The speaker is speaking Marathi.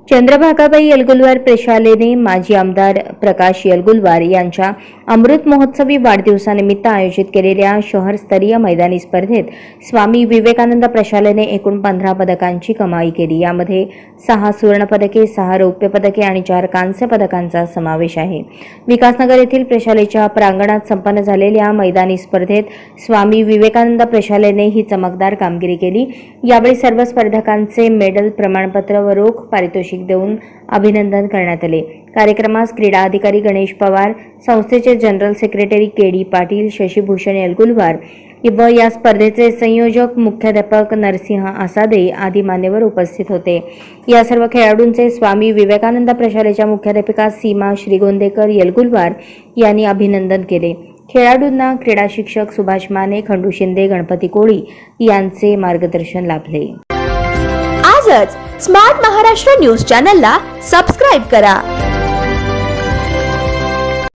चंद्रभागाबाई येलगुलवार प्रशालेने माजी आमदार प्रकाश येलगुलवार यांच्या अमृत महोत्सवी वाढदिवसानिमित्त आयोजित केलेल्या शहरस्तरीय मैदानी स्पर्धेत स्वामी विवेकानंद प्रशालेने एकूण 15 पदकांची कमाई केली। यामध्ये 6 सुवर्ण पदके, 6 रौप्य पदके आणि 4 कांस्य पदकांचा समावेश आहे। विकासनगर येथील प्रशालेच्या प्रांगणात संपन्न झालेल्या मैदानी स्पर्धेत स्वामी विवेकानंद प्रशालेने ही चमकदार कामगिरी केली। यावेळी सर्व स्पर्धकांचे मेडल, प्रमाणपत्र व रोख पारितोषिक देऊन अभिनंदन करण्यात आले। कार्यक्रमास क्रीडा अधिकारी गणेश पवार, संस्थेचे general secretary K D. Patil, Shashibhushan Yelgulwar व या स्पर्धेचे संयोजक मुख्याध्यापक नरसिंह आसादे आदी मान्यवर उपस्थित होते। या सर्व खेळाडूंचे स्वामी विवेकानंद प्रशालेच्या मुख्याध्यापिका सीमा श्रीगोंदेकर येलगुलवार यांनी अभिनंदन केले। खेळाडूंना क्रीडा शिक्षक सुभाष माने, खंडू शिंदे, गणपती कोळी यांचे मार्गदर्शन लाभले। आजच स्मार्ट महाराष्ट्र न्यूज चॅनलला सबस्क्राइब करा।